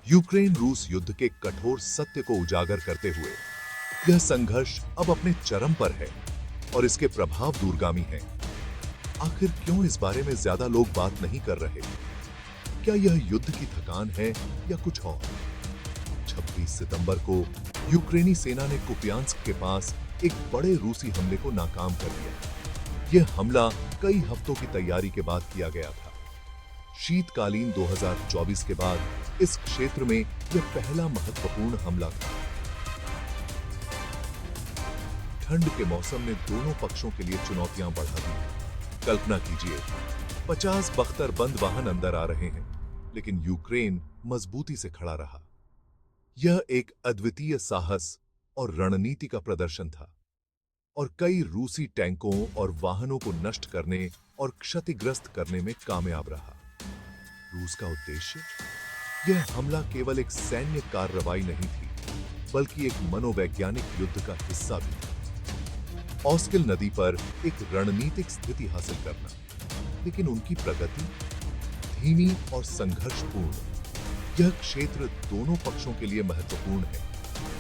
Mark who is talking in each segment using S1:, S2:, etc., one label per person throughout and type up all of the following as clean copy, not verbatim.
S1: Ukraine रूस युद्ध के कठोर सत्य को उजागर करते हुए यह संघर्ष अब अपने चरम पर है और इसके प्रभाव दूरगामी हैं। आखिर क्यों इस बारे में ज्यादा लोग बात नहीं कर रहे? क्या यह युद्ध की थकान है या कुछ और? 26 सितंबर को यूक्रेनी सेना ने कुपियांस्क के पास एक बड़े रूसी हमले को नाकाम कर दिया। यह हमला कई हफ्तों की तैयारी के बाद किया गया था। शीतकालीन 2024 के बाद इस क्षेत्र में यह पहला महत्वपूर्ण हमला था। ठंड के मौसम ने दोनों पक्षों के लिए चुनौतियां बढ़ा दी। कल्पना कीजिए, 50 बख्तरबंद वाहन अंदर आ रहे हैं, लेकिन यूक्रेन मजबूती से खड़ा रहा। यह एक अद्वितीय साहस और रणनीति का प्रदर्शन था और कई रूसी टैंकों और वाहनों को नष्ट करने और क्षतिग्रस्त करने में कामयाब रहा। रूस का उद्देश्य? यह हमला केवल एक सैन्य कार्रवाई नहीं थी, बल्कि एक मनोवैज्ञानिक युद्ध का हिस्सा भी था। ऑस्किल नदी पर एक रणनीतिक स्थिति हासिल करना, लेकिन उनकी प्रगति धीमी और संघर्षपूर्ण। यह क्षेत्र दोनों पक्षों के लिए महत्वपूर्ण है।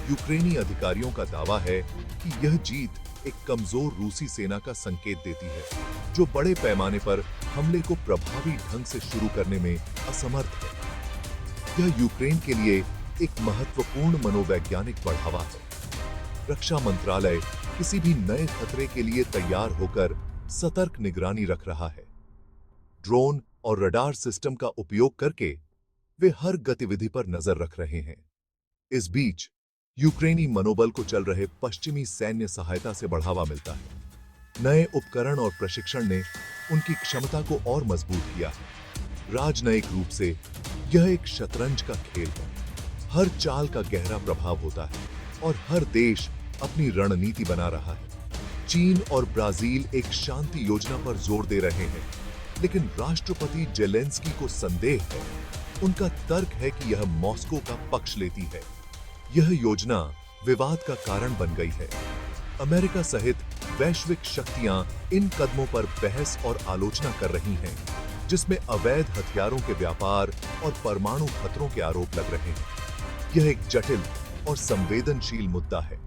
S1: यूक्रेनी अधिकारियों का दावा है कि यह जीत एक कमजोर रूसी सेना का संकेत देती है, जो बड़े पैमाने पर हमले को प्रभावी ढंग से शुरू करने में असमर्थ है। यह यूक्रेन के लिए एक महत्वपूर्ण मनोवैज्ञानिक बढ़ावा है। रक्षा मंत्रालय किसी भी नए खतरे के लिए तैयार होकर सतर्क निगरानी रख रहा है। ड्रोन और रडार सिस्टम का उपयोग करके वे हर गतिविधि पर नजर रख रहे हैं। इस बीच यूक्रेनी मनोबल को चल रहे पश्चिमी सैन्य सहायता से बढ़ावा मिलता है। नए उपकरण और प्रशिक्षण ने उनकी क्षमता को और मजबूत किया है। राजनयिक रूप से यह एक शतरंज का खेल है। हर चाल का गहरा प्रभाव होता है और हर देश अपनी रणनीति बना रहा है। चीन और ब्राजील एक शांति योजना पर जोर दे रहे हैं, लेकिन राष्ट्रपति जेलेंस्की को संदेह है। उनका तर्क है कि यह मॉस्को का पक्ष लेती है। यह योजना विवाद का कारण बन गई है। अमेरिका सहित वैश्विक शक्तियां इन कदमों पर बहस और आलोचना कर रही हैं, जिसमें अवैध हथियारों के व्यापार और परमाणु खतरों के आरोप लग रहे हैं। यह एक जटिल और संवेदनशील मुद्दा है।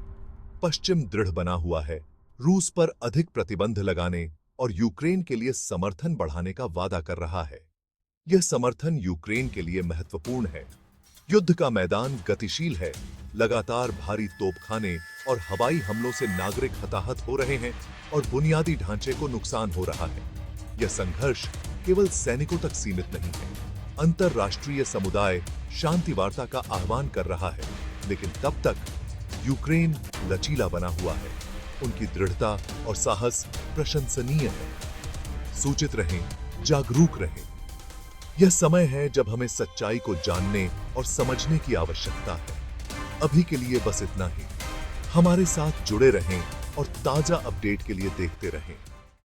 S1: पश्चिम दृढ़ बना हुआ है, रूस पर अधिक प्रतिबंध लगाने और यूक्रेन के लिए समर्थन बढ़ाने का वादा कर रहा है। यह समर्थन यूक्रेन के लिए महत्वपूर्ण है। युद्ध का मैदान गतिशील है। लगातार भारी तोपखाने और हवाई हमलों से नागरिक हताहत हो रहे हैं और बुनियादी ढांचे को नुकसान हो रहा है। यह संघर्ष केवल सैनिकों तक सीमित नहीं है। अंतरराष्ट्रीय समुदाय शांति वार्ता का आह्वान कर रहा है, लेकिन तब तक यूक्रेन लचीला बना हुआ है। उनकी दृढ़ता और साहस प्रशंसनीय है। सूचित रहें, जागरूक रहें। यह समय है जब हमें सच्चाई को जानने और समझने की आवश्यकता है। अभी के लिए बस इतना ही। हमारे साथ जुड़े रहें और ताजा अपडेट के लिए देखते रहें।